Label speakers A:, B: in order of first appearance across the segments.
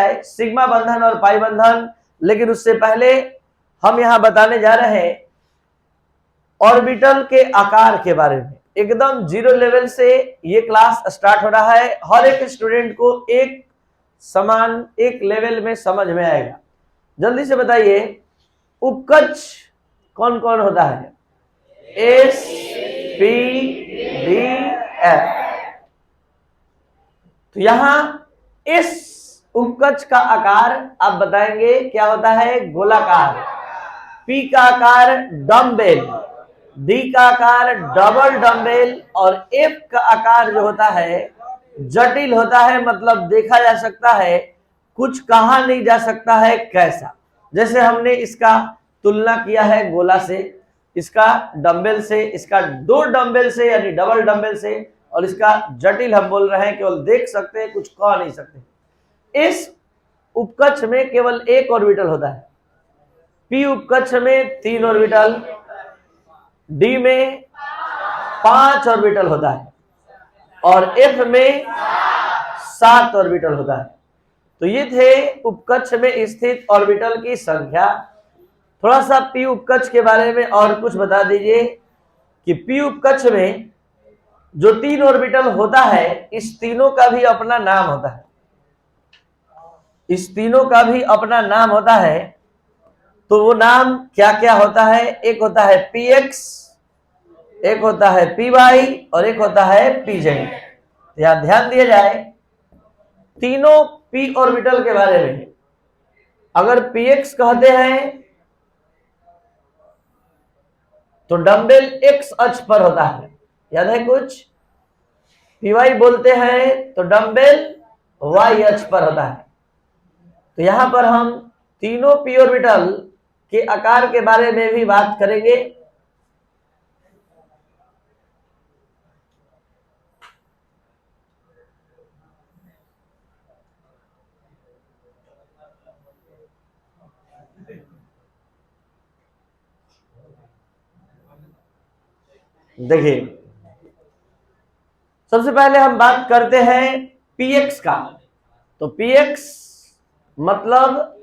A: जाए सिग्मा बंधन और पाई बंधन। लेकिन उससे पहले हम यहां बताने जा रहे हैं ऑर्बिटल के आकार के बारे में। एकदम जीरो लेवल से ये क्लास स्टार्ट हो रहा है। हर एक स्टूडेंट को एक समान एक लेवल में समझ में आएगा। जल्दी से बताइए उपकक्ष कौन कौन होता है? S, P, D, F. तो यहां इस उपकक्ष का आकार आप बताएंगे क्या होता है? गोलाकार। पी का आकार डम्बेल, डी का आकार डबल डम्बेल और एफ का आकार जो होता है जटिल होता है, मतलब देखा जा सकता है, कुछ कहा नहीं जा सकता है कैसा। जैसे हमने इसका तुलना किया है गोला से, इसका डंबल से, इसका दो डंबल से यानी डबल डंबल से, और इसका जटिल हम बोल रहे हैं केवल देख सकते हैं, कुछ कह नहीं सकते। इस उपकक्ष में केवल एक ऑर्बिटल होता है। पी उपकक्ष में 3 ऑर्बिटल, डी में 5 ऑर्बिटल होता है और एफ में 7 ऑर्बिटल होता है। तो ये थे उपकक्ष में स्थित ऑर्बिटल की संख्या। थोड़ा सा पी उपकक्ष के बारे में और कुछ बता दीजिए कि पी उपकक्ष में जो 3 ऑर्बिटल होता है, इस तीनों का भी अपना नाम होता है। इस तीनों का भी अपना नाम होता है। तो वो नाम क्या क्या होता है? एक होता है पी एक्स, एक होता है पी वाई और एक होता है पी जेड। यहां ध्यान दिया जाए तीनों पी ऑर्बिटल के बारे में। अगर पी एक्स कहते हैं तो डंबल एक्स अक्ष पर होता है, याद है कुछ? पी वाई बोलते हैं तो डंबल वाई अक्ष पर होता है। तो यहां पर हम तीनों पी ऑर्बिटल के आकार के बारे में भी बात करेंगे। देखिए, सबसे पहले हम बात करते हैं पीएक्स का। तो पीएक्स मतलब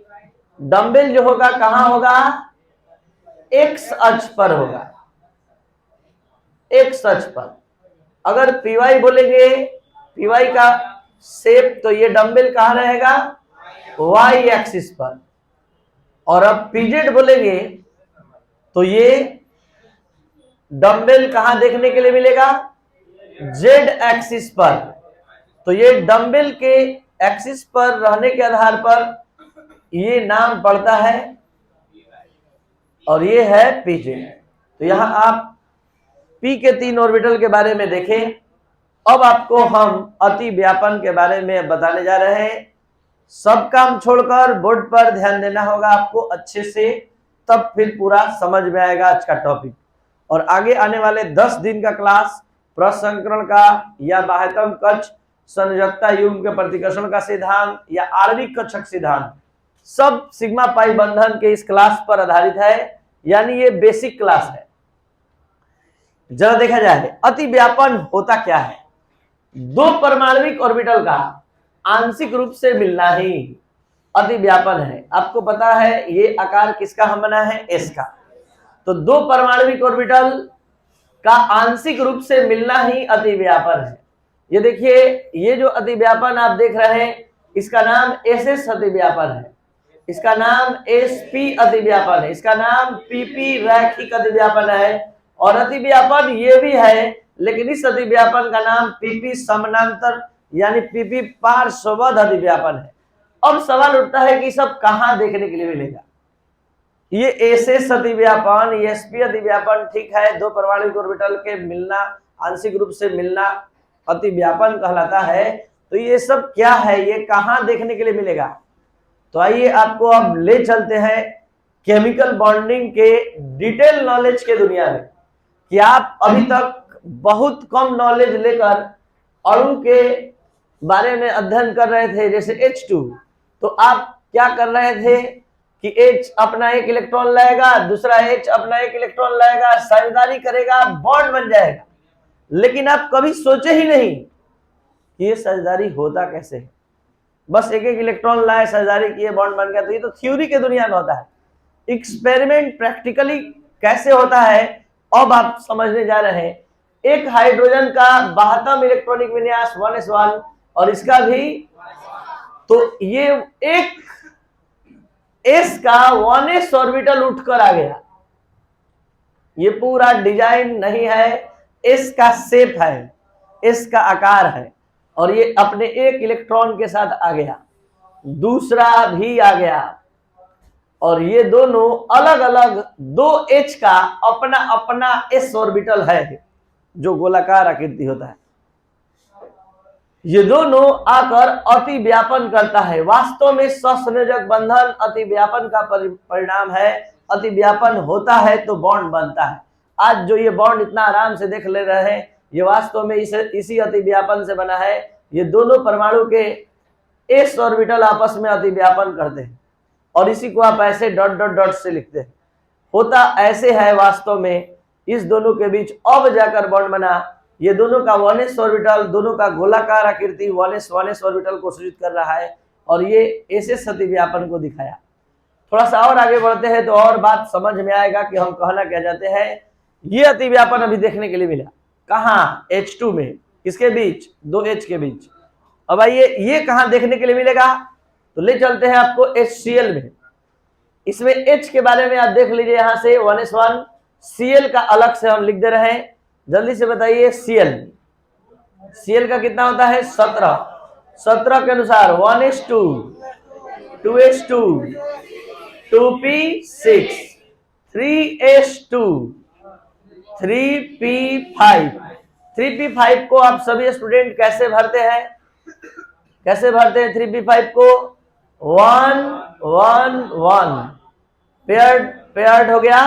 A: डंबल जो होगा कहां होगा? एक्स अक्ष पर होगा, एक्स अक्ष पर। अगर पीवाई बोलेंगे, पीवाई का शेप, तो ये डंबल कहां रहेगा? वाई एक्सिस पर। और अब पीजेड बोलेंगे तो ये डंबल कहां देखने के लिए मिलेगा? जेड एक्सिस पर। तो ये डंबल के एक्सिस पर रहने के आधार पर ये नाम पड़ता है और ये है पीजेड। तो यहां आप पी के 3 ऑर्बिटल के बारे में देखें। अब आपको हम अति व्यापन के बारे में बताने जा रहे हैं। सब काम छोड़कर बोर्ड पर ध्यान देना होगा आपको अच्छे से, तब फिर पूरा समझ में आएगा आज का टॉपिक। और आगे आने वाले 10 दिन का क्लास प्रसंकरण का या बाह्यतम कक्ष संयोजकता युग्म के प्रतिकर्षण का सिद्धांत या आणविक कक्षक सिद्धांत, सब सिग्मा पाई बंधन के इस क्लास पर आधारित है, यानी ये बेसिक क्लास है। जरा देखा जाए अति व्यापन होता क्या है। 2 परमाणविक ऑर्बिटल का आंशिक रूप से मिलना ही अति व्यापन है। आपको पता है ये आकार किसका हम बना है? एस का। तो 2 परमाणविक ऑर्बिटल का आंशिक रूप से मिलना ही अति व्यापन है। ये देखिए, ये जो अति व्यापन आप देख रहे हैं इसका नाम एस एस अति व्यापन है, इसका नाम एस पी अति व्यापन है, इसका नाम पीपी रैखिक अति व्यापन है। और अति व्यापन ये भी है, लेकिन इस अति व्यापन का नाम पीपी समानांतर यानी पीपी पार्श्वबद्ध अति व्यापन है। अब सवाल उठता है कि सब कहां देखने के लिए मिलेगा? ये एसएस अति व्यापन, एसपी अति व्यापन, ठीक है, 2 परमाणविक ऑर्बिटल के मिलना, आंशिक रूप से मिलना अति व्यापन कहलाता है। तो ये सब क्या है, ये कहां देखने के लिए मिलेगा? तो आइए आपको अब ले चलते हैं केमिकल बॉन्डिंग के डिटेल नॉलेज के दुनिया में, कि आप अभी तक बहुत कम नॉलेज लेकर अणु के बारे में अध्ययन कर रहे थे, जैसे H2। तो आप क्या कर रहे थे कि H अपना एक इलेक्ट्रॉन लाएगा, दूसरा H अपना एक इलेक्ट्रॉन लाएगा, साझेदारी करेगा, बॉन्ड बन जाएगा। लेकिन आप कभी सोचे ही नहीं कि ये साझेदारी होता कैसे है। बस एक एक इलेक्ट्रॉन लाए, साझेदारी किए, बॉन्ड बन गया। तो ये तो थ्योरी के दुनिया में होता है। एक्सपेरिमेंट प्रैक्टिकली कैसे होता है अब आप समझने जा रहे हैं। एक हाइड्रोजन का 72 इलेक्ट्रॉनिक विन्यास 1s1 और इसका भी, तो ये एक s का 1s ऑर्बिटल उठकर आ गया। ये पूरा डिजाइन नहीं है, s का शेप है, s का आकार है, और ये अपने एक इलेक्ट्रॉन के साथ आ गया, दूसरा भी आ गया, और ये दोनों अलग अलग 2h का अपना अपना s ऑर्बिटल है जो गोलाकार आकृति होता है। ये दोनों आकर अति व्यापन करता है। वास्तव में सहसंयोजक बंधन अति व्यापन का परिणाम है। अति व्यापन होता है तो बॉन्ड बनता है। आज जो ये बॉन्ड इतना आराम से देख ले रहे हैं, ये वास्तव में इसी अति व्यापन से बना है। ये दोनों परमाणु के s ऑर्बिटल आपस में अति व्यापन करते हैं, और इसी को आप ऐसे डॉट डॉट डॉट से लिखते हैं। होता ऐसे है वास्तव में, इस दोनों के बीच अब जाकर बॉन्ड बना। ये दोनों का 1s ऑर्बिटल, दोनों का गोलाकार आकृति 1s ऑर्बिटल को सूचित कर रहा है, और ये SS अति व्यापन को दिखाया। थोड़ा सा और आगे बढ़ते हैं तो और बात समझ में आएगा कि हम कहना क्या चाहते हैं। ये अति व्यापन अभी देखने के लिए मिला कहाँ? H2 में, किसके बीच? 2H के बीच। अब आइए ये कहाँ देखने के लिए मिलेगा, तो ले चलते हैं आपको HCl में। इसमें H के बारे में आप देख लीजिए, यहां से 1s1, Cl का अलग से हम लिख दे रहे हैं। जल्दी से बताइए Cl का कितना होता है? 17 के अनुसार 1s2, 2s2, 2p6, 3s2, 3p5। 3p5 को आप सभी स्टूडेंट कैसे भरते हैं? कैसे भरते हैं 3p5 को? 1 1 1 पेयर्ड हो गया।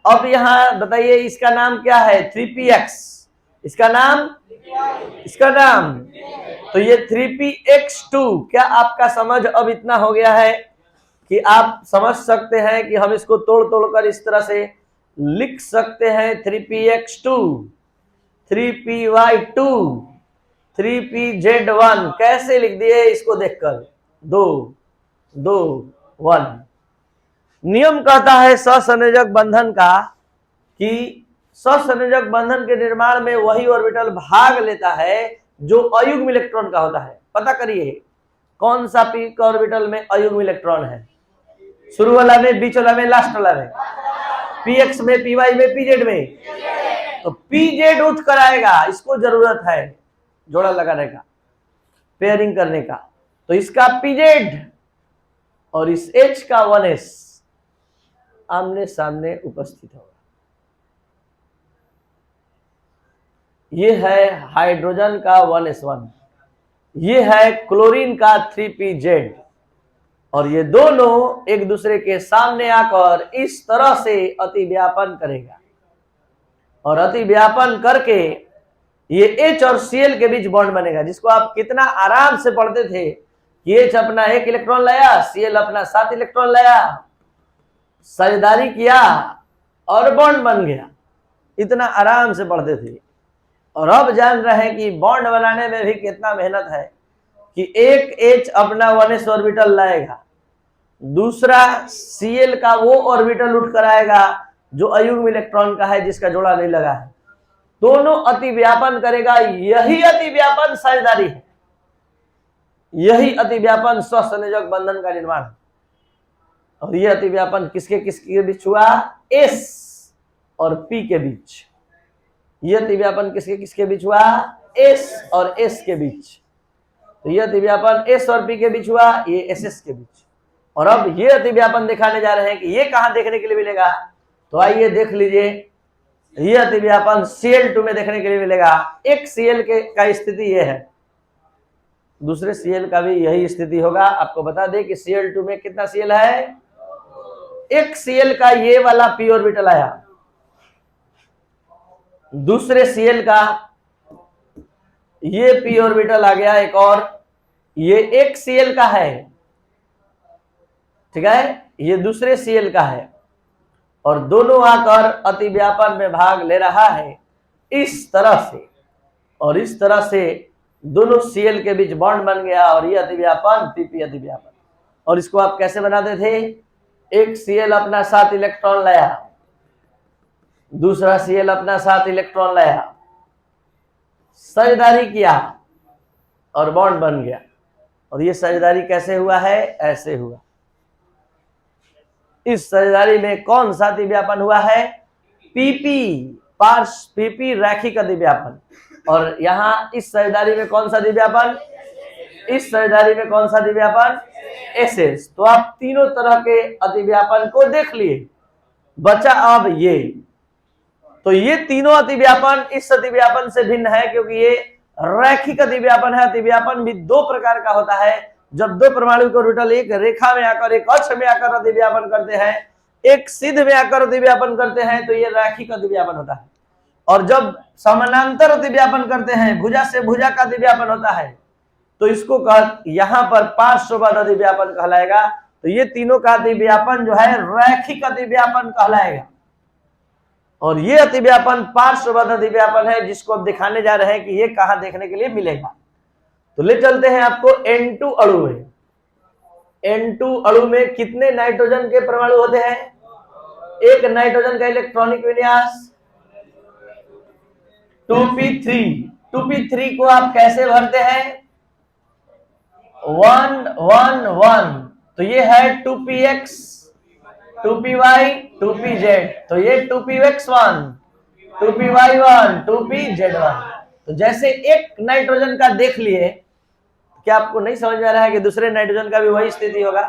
A: अब यहां बताइए इसका नाम क्या है? 3px। इसका नाम तो ये 3px2। क्या आपका समझ अब इतना हो गया है कि आप समझ सकते हैं कि हम इसको तोड़ तोड़कर इस तरह से लिख सकते हैं? 3px2, 3py2, 3pz1 कैसे लिख दिए इसको देखकर? 2 2 1। नियम कहता है सहसंयोजक बंधन का कि सहसंयोजक बंधन के निर्माण में वही ऑर्बिटल भाग लेता है जो अयुग्म इलेक्ट्रॉन का होता है। पता करिए कौन सा p का ऑर्बिटल में अयुग्म इलेक्ट्रॉन है? शुरू वाला में, बीच वाला में, लास्ट वाला में? px में, py में, pz में? तो pz उठ कर आएगा। इसको जरूरत है जोड़ा लगाने का, पेयरिंग करने का। तो इसका pz और इस H का 1s आमने सामने उपस्थित होगा। ये है हाइड्रोजन का 1s1, ये है क्लोरीन का 3pz, और ये दोनों एक दूसरे के सामने आकर इस तरह से अति व्यापन करेगा, और अति व्यापन करके ये H और Cl के बीच बॉन्ड बनेगा, जिसको आप कितना आराम से पढ़ते थे कि H अपना 1 इलेक्ट्रॉन लाया, Cl अपना 7 इलेक्ट्रॉन लाया, साझेदारी किया और बॉन्ड बन गया। इतना आराम से पढ़ते थे। और अब जान रहे हैं कि बॉन्ड बनाने में भी कितना मेहनत है कि एक H अपना 1s ऑर्बिटल लाएगा, दूसरा Cl का वो ऑर्बिटल उठ कर आएगा जो अयुग्म इलेक्ट्रॉन का है, जिसका जोड़ा नहीं लगा है। दोनों अति व्यापन करेगा। यही अति व्यापन साझेदारी है, यही अति व्यापन सहसंयोजक बंधन का निर्माण है। और यह अति व्यापन किसके किसके बीच हुआ? S और P के बीच। यह अति व्यापन किसके किसके बीच हुआ? S और S के बीच। तो यह अति व्यापन S और P के बीच हुआ, ये SS के बीच। और अब ये अति व्यापन दिखाने जा रहे हैं कि ये कहां देखने के लिए मिलेगा। तो आइए देख लीजिए, ये अति व्यापन Cl2 में देखने के लिए मिलेगा। एक Cl का स्थिति ये है, दूसरे Cl का भी यही स्थिति होगा। आपको बता दें कि Cl2 में कितना Cl है? एक Cl का ये वाला p ऑर्बिटल आया, दूसरे Cl का ये p ऑर्बिटल आ गया एक, और ये एक Cl का है, ठीक है, ये दूसरे Cl का है, और दोनों आकर अति व्यापन में भाग ले रहा है इस तरह से। और इस तरह से दोनों Cl के बीच बॉन्ड बन गया और ये अतिव्यापन pp अतिव्यापन। और इसको आप कैसे बनाते थे, एक Cl अपना 7 इलेक्ट्रॉन लाया, दूसरा Cl अपना 7 इलेक्ट्रॉन लाया, साझेदारी किया और बॉन्ड बन गया। और ये साझेदारी कैसे हुआ है, ऐसे हुआ। इस साझेदारी में कौन सा अतिव्यापन हुआ है, पीपी, पार्श्व पीपी रैखिक अतिव्यापन। और यहां इस साझेदारी में कौन सा अतिव्यापन, इस साझेदारी में कौन सा अतिव्यापन, एसएस। तो आप तीनों तरह के अतिव्यापन को देख लिए, बचा अब ये। तो ये तीनों अतिव्यापन इस अतिव्यापन से भिन्न है क्योंकि ये रैखिक अतिव्यापन है। अतिव्यापन भी दो प्रकार का होता है, जब दो परमाणु के ऑर्बिटल एक रेखा में आकर, एक अक्ष में आकर अतिव्यापन करते हैं, एक सिद्ध में आकर अतिव्यापन करते हैं, तो ये रैखिक अतिव्यापन होता है। और जब समानांतर अतिव्यापन करते हैं, भुजा से भुजा का अतिव्यापन होता है, तो इसको यहां पर पार्श्वबद्ध अतिव्यापन कहलाएगा। तो ये तीनों का अतिव्यापन जो है रैखिक अतिव्यापन कहलाएगा। और ये अतिव्यापन पार्श्वबद्ध अतिव्यापन है, जिसको अब दिखाने जा रहे हैं कि ये कहां देखने के लिए मिलेगा। तो ले चलते हैं आपको N2 अणु में। N2 अणु में कितने नाइट्रोजन के परमाणु होते हैं, एक नाइट्रोजन का इलेक्ट्रॉनिक विन्यास 2p3। 2p3 को आप कैसे भरते हैं, 1 1 1। तो ये है 2px, 2py, 2pz। तो ये 2px1, 2py1, 2pz1। तो जैसे एक नाइट्रोजन का देख लिए, क्या आपको नहीं समझ में आ रहा है कि दूसरे नाइट्रोजन का भी वही स्थिति होगा।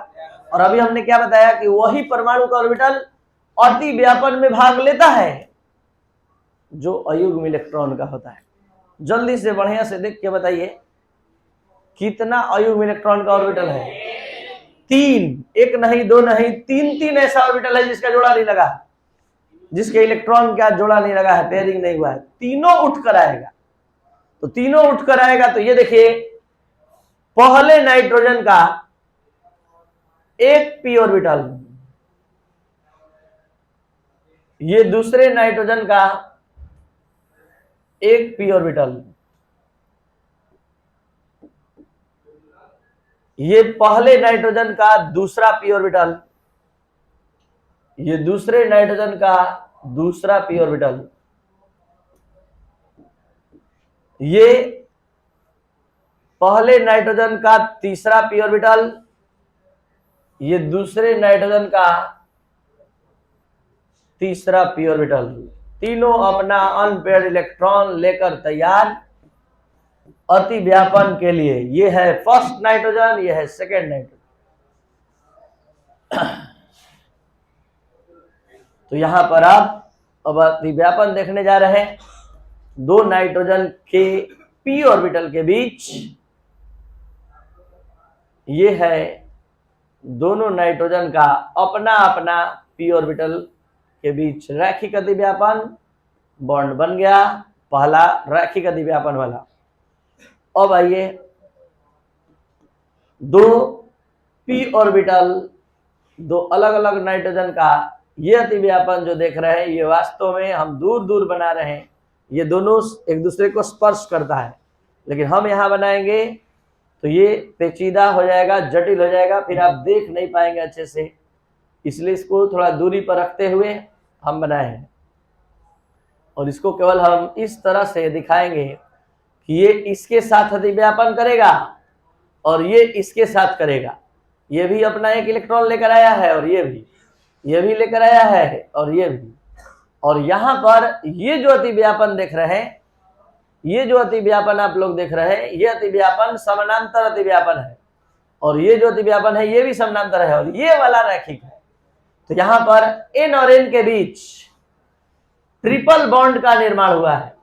A: और अभी हमने क्या बताया कि वही परमाणु का ऑर्बिटल अतिव्यापन में भाग लेता है जो अयुग्म इलेक्ट्रॉन का होता है। जल्दी से बढ़िया से देख के बताइए कितना अयुग्म इलेक्ट्रॉन का ऑर्बिटल है, 3। एक नहीं, दो नहीं, 3 ऐसा ऑर्बिटल है जिसका जोड़ा नहीं लगा, जिसके इलेक्ट्रॉन का जोड़ा नहीं लगा है, पेयरिंग नहीं हुआ है। तीनों उठकर आएगा। तो तीनों उठकर आएगा। तो ये देखिए, पहले नाइट्रोजन का एक पी ऑर्बिटल, ये दूसरे नाइट्रोजन का एक पी ऑर्बिटल, ये पहले नाइट्रोजन का दूसरा पी ऑर्बिटल, ये दूसरे नाइट्रोजन का दूसरा पी ऑर्बिटल, ये पहले नाइट्रोजन का तीसरा पी ऑर्बिटल, ये दूसरे नाइट्रोजन का तीसरा पी ऑर्बिटल। तीनों अपना अनपेयर्ड इलेक्ट्रॉन लेकर तैयार अतिव्यापन के लिए। ये है फर्स्ट नाइट्रोजन, ये है सेकेंड नाइट्रोजन। तो यहां पर आप अब अतिव्यापन देखने जा रहे हैं। दो नाइट्रोजन के पी ऑर्बिटल के बीच, ये है दोनों नाइट्रोजन का अपना अपना पी ऑर्बिटल के बीच रैखिक अतिव्यापन, बॉन्ड बन गया, पहला रैखिक अतिव्यापन वाला। अब आइए, दो पी ऑर्बिटल, दो अलग अलग नाइट्रोजन का ये अतिव्यापन जो देख रहे हैं, ये वास्तव में हम दूर दूर बना रहे हैं। ये दोनों एक दूसरे को स्पर्श करता है, लेकिन हम यहां बनाएंगे तो ये पेचीदा हो जाएगा, जटिल हो जाएगा, फिर आप देख नहीं पाएंगे अच्छे से। इसलिए इसको थोड़ा दूरी पर रखते हुए हम बनाए हैं। और इसको केवल हम इस तरह से दिखाएंगे कि ये इसके साथ अतिव्यापन करेगा और ये इसके साथ करेगा। ये भी अपना एक इलेक्ट्रॉन लेकर आया है और ये भी लेकर आया है और ये भी। और यहां पर ये जो अतिव्यापन देख रहे हैं, ये जो अतिव्यापन आप लोग देख रहे हैं, ये अतिव्यापन समानांतर अतिव्यापन है। और ये जो अतिव्यापन है, ये भी समानांतर है और ये वाला रैखिक है। तो यहां पर N और N के बीच ट्रिपल बॉन्ड का निर्माण हुआ है,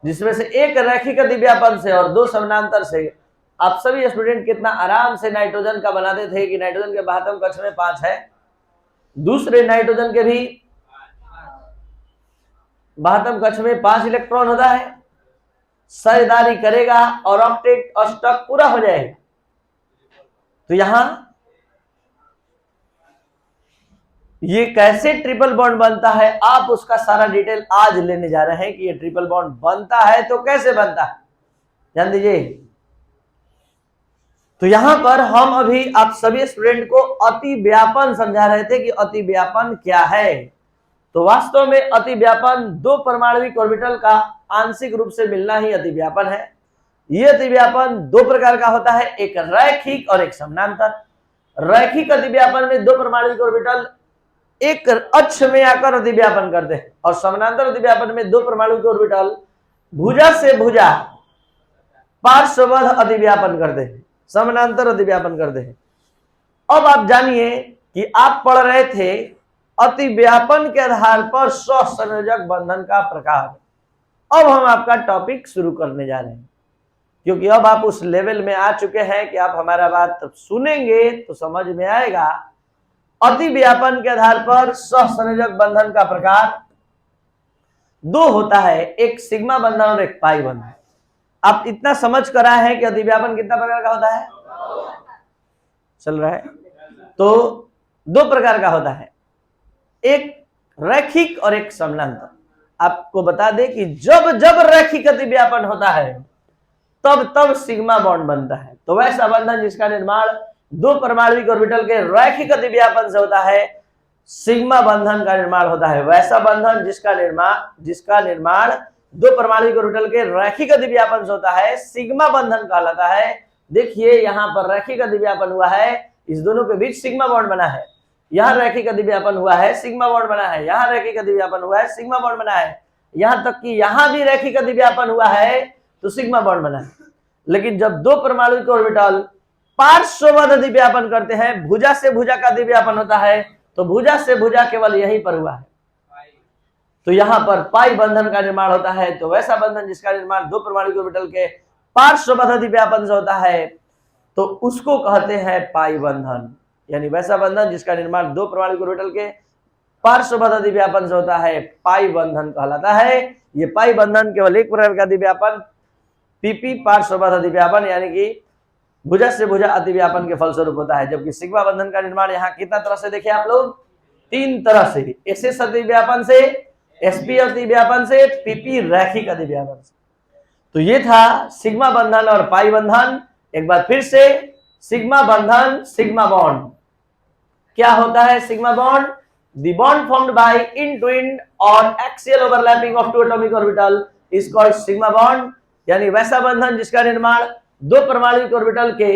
A: जिसमें से एक रैखिक अतिव्यापन से और दो समानांतर से। आप सभी स्टूडेंट कितना आराम से नाइट्रोजन का बनाते थे कि नाइट्रोजन के बाह्यतम कक्ष में 5 है, दूसरे नाइट्रोजन के भी बाह्यतम कक्ष में 5 इलेक्ट्रॉन होता है। साझेदारी करेगा और ऑक्टेट अष्टक पूरा हो जाएगा। तो यहां ये कैसे ट्रिपल बॉन्ड बनता है, आप उसका सारा डिटेल आज लेने जा रहे हैं कि ये ट्रिपल बॉन्ड बनता है तो कैसे बनता है। ध्यान दीजिए। तो यहां पर हम अभी आप सभी स्टूडेंट को अतिव्यापन समझा रहे थे कि अतिव्यापन क्या है। तो वास्तव में अतिव्यापन दो परमाणविक ऑर्बिटल का आंशिक रूप से मिलना ही अतिव्यापन है। यह अतिव्यापन दो प्रकार का होता है, एक रैखिक और एक समानांतर। रैखिक अतिव्यापन में दो परमाणविक ऑर्बिटल एक अक्ष में आकर अतिव्यापन करते हैं, और समानांतर अतिव्यापन में दो परमाणु के ऑर्बिटल भुजा से भुजा पार्श्वबद्ध अतिव्यापन करते हैं, समानांतर अतिव्यापन करते हैं। अब आप जानिए कि आप पढ़ रहे थे अतिव्यापन के आधार पर सहसंयोजक बंधन का प्रकार। अब हम आपका टॉपिक शुरू करने जा रहे हैं, क्योंकि अब आप उस लेवल में आ चुके हैं कि आप हमारा बात सुनेंगे तो समझ में आएगा। अतिव्यापन के आधार पर सहसंयोजक बंधन का प्रकार दो होता है, एक सिग्मा बंधन और एक पाई बंधन। आप इतना समझ कर आए हैं कि अतिव्यापन कितना प्रकार का होता है, चल रहा है। तो दो प्रकार का होता है, एक रैखिक और एक समानांतर। आपको बता दें कि जब जब रैखिक अतिव्यापन होता है तब तब सिग्मा बॉन्ड बनता है। तो वैसा बंधन जिसका निर्माण दो परमाणविक ऑर्बिटल के रैखिक अतिव्यापन से होता है, सिग्मा बंधन का निर्माण होता है। वैसा बंधन जिसका निर्माण दो परमाणविक ऑर्बिटल के रैखिक अतिव्यापन से होता है, सिग्मा बंधन कहलाता है। देखिए यहाँ पर रैखिक अतिव्यापन हुआ है, इस दोनों के बीच सिग्मा बॉन्ड बना है। यहाँ रैखिक अतिव्यापन हुआ है, सिग्मा बॉन्ड बना है। यहाँ रैखिक अतिव्यापन हुआ है, सिग्मा बॉन्ड बना है। यहाँ तक कि यहाँ भी रैखिक अतिव्यापन हुआ है तो सिग्मा बॉन्ड बना है। लेकिन जब दो परमाणु के ऑर्बिटल पार्श्वबद्ध अतिव्यापन करते हैं, भुजा से भुजा का अतिव्यापन होता है, तो भुजा से भुजा केवल यहीं पर हुआ है, तो यहाँ पर पाई बंधन का निर्माण होता है। तो वैसा बंधन जिसका निर्माण दो परमाणु के ऑर्बिटल के पार्श्वबद्ध अतिव्यापन से होता है, तो उसको कहते हैं पाई बंधन। यानी वैसा बंधन जिसका निर्माण दो परमाणु ऑर्बिटल के पार्श्वबद्ध अतिव्यापन से होता है, पाई बंधन कहलाता है। ये पाई बंधन केवल एक प्रकार का अतिव्यापन, पीपी पार्श्वबद्ध अतिव्यापन, यानी कि भुजा से भुजा अतिव्यापन के फलस्वरूप होता है। जबकि सिग्मा बंधन का निर्माण यहाँ कितना तरह से देखिए आप लोग, तीन तरह से, एसएस अतिव्यापन से, एसपी अतिव्यापन से, पीपी रैखिक अतिव्यापन से। तो ये था सिग्मा बंधन और पाई बंधन। एक बार फिर से, सिग्मा बंधन, सिग्मा बॉन्ड क्या होता है? Sigma bond, the bond formed by in twin और axial overlapping of two atomic orbital is called sigma bond. यानी वैसा बंधन जिसका निर्माण दो परमाणु ऑर्बिटल के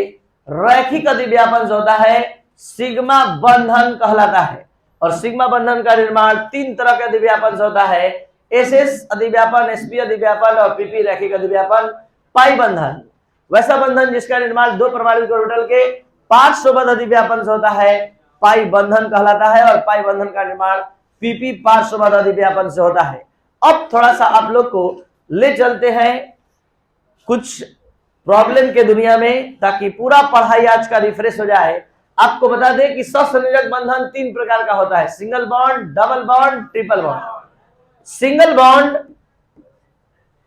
A: रैखिक अतिव्यापन से होता है, सिग्मा बंधन कहलाता है। और सिग्मा बंधन का निर्माण तीन तरह के अतिव्यापन से होता है, एसएस अतिव्यापन, एसपी अतिव्यापन और पीपी रैखिक अतिव्यापन। पाई बंधन, वैसा बंधन जिसका निर्माण दो परमाणु ऑर्बिटल के पार्श्वबद्ध अतिव्यापन से होता है, पाई बंधन कहलाता है। और पाई बंधन का निर्माण पीपी पार्श्वबद्ध अतिव्यापन से होता है। अब थोड़ा सा आप लोग को ले चलते हैं कुछ प्रॉब्लम के दुनिया में, ताकि पूरा पढ़ाई आज का रिफ्रेश हो जाए। आपको बता दें कि सहसंयोजक बंधन तीन प्रकार का होता है, single bond, double bond, triple bond. Single bond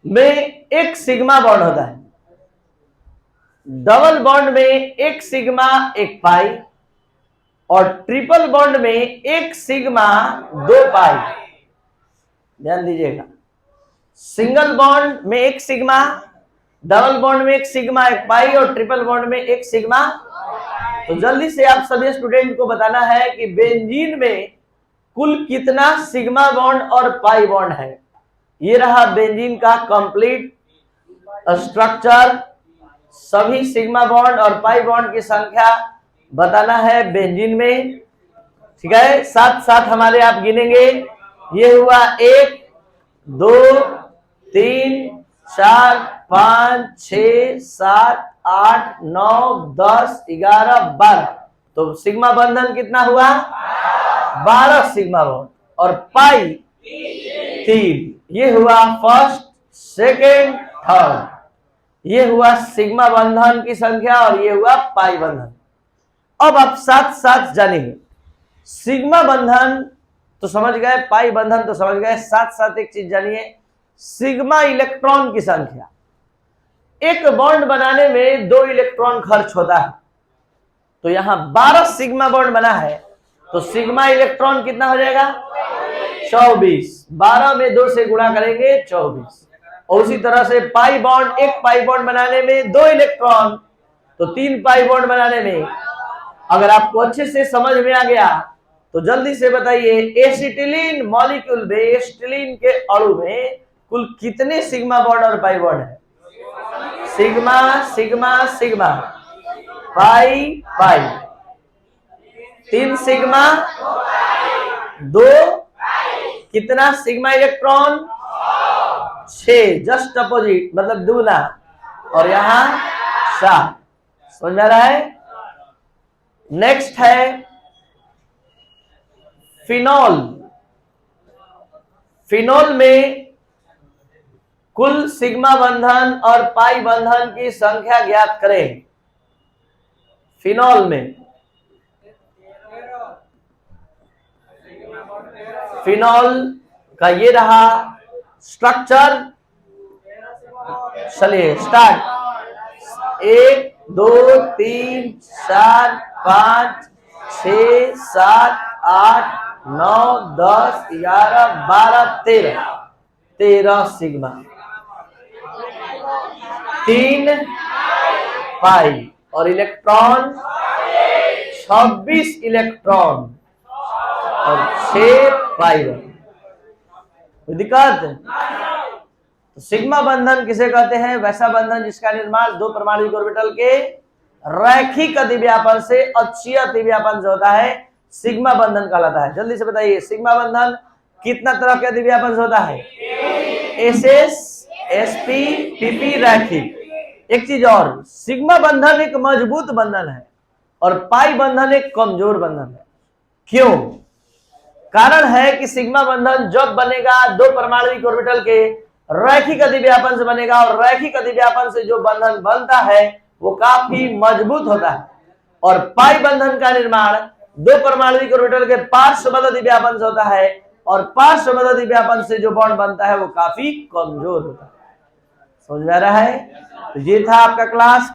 A: में एक सिग्मा बॉन्ड होता है, डबल बॉन्ड में एक सिग्मा एक पाई, और ट्रिपल बॉन्ड में एक सिग्मा दो पाई। ध्यान दीजिएगा, सिंगल बॉन्ड में एक सिग्मा, डबल बॉन्ड में एक सिग्मा एक पाई, और ट्रिपल बॉन्ड में एक सिग्मा। तो जल्दी से आप सभी स्टूडेंट को बताना है कि बेंजीन में कुल कितना सिग्मा बॉन्ड और पाई बॉन्ड है। ये रहा बेंजीन का कंप्लीट स्ट्रक्चर। सभी सिग्मा बॉन्ड और पाई बॉन्ड की संख्या बताना है बेंजीन में, ठीक है। साथ साथ हमारे आप गिनेंगे, ये हुआ 1 2 3 4 5 6 7 8 9 10 11 12। तो सिग्मा बंधन कितना हुआ? 12 सिग्मा बॉन्ड, और पाई 3। ये हुआ फर्स्ट, सेकेंड, थर्ड। ये हुआ सिग्मा बंधन की संख्या और ये हुआ पाई बंधन। अब आप साथ साथ जानेंगे, सिग्मा बंधन तो समझ गए, पाई बंधन तो समझ गए, साथ साथ एक चीज जानिए, सिग्मा इलेक्ट्रॉन की संख्या। एक बॉन्ड बनाने में 2 इलेक्ट्रॉन खर्च होता है, तो यहां 12 सिग्मा बॉन्ड बना है, तो सिग्मा इलेक्ट्रॉन कितना हो जाएगा? 24। 12 में 2 से गुणा करेंगे 24। और उसी तरह से पाई बॉन्ड, एक पाई बॉन्ड बनाने में 2 इलेक्ट्रॉन, तो 3 पाई बॉन्ड बनाने में। अगर आपको अच्छे से समझ में आ गया तो जल्दी से बताइए, एसिटिलीन मॉलिक्यूल में, एसिटिलीन के अणु में कुल कितने सिग्मा बॉन्ड और पाई बॉन्ड है? सिग्मा सिग्मा सिग्मा, पाई पाई, 3 सिग्मा 2, कितना सिग्मा इलेक्ट्रॉन? 6, जस्ट अपोजिट, मतलब दूना, और यहां 7। समझ में आ रहा है? नेक्स्ट है फिनॉल। फिनॉल में कुल सिग्मा बंधन और पाई बंधन की संख्या ज्ञात करें। फिनॉल में, फिनॉल का ये रहा स्ट्रक्चर। चलिए स्टार्ट। 1 2 3 4 5 6 7 8 9 10 11 12 13 सिग्मा, 3 पाई, और इलेक्ट्रॉन 26 इलेक्ट्रॉन और 6 पाई। कोई दिक्कत? तो सिग्मा बंधन किसे कहते हैं? वैसा बंधन जिसका निर्माण 2 परमाणु ऑर्बिटल के रैखिक अतिव्यापन से अक्षीय अतिव्यापन से होता है, सिग्मा बंधन कहलाता है। जल्दी से बताइए, सिग्मा बंधन कितना तरह के अतिव्यापन से होता है? एसएस, एसपी, पीपी, रैखिक। एक चीज और, सिग्मा बंधन एक मजबूत बंधन है और पाई बंधन एक कमजोर बंधन है। क्यों? कारण है कि सिग्मा बंधन जब बनेगा 2 परमाणु ऑर्बिटल के रैखिक अतिव्यापन से बनेगा, और रैखिक अतिव्यापन से जो बंधन बनता है वो काफी मजबूत होता है। और पाई बंधन का निर्माण 2 परमाणु ऑर्बिटल के पार्श्व अतिव्यापन से होता है, और पार्श्व अतिव्यापन से जो बॉन्ड बनता है वो काफी कमजोर होता है। समझ में आ रहा है? तो ये था आपका क्लास।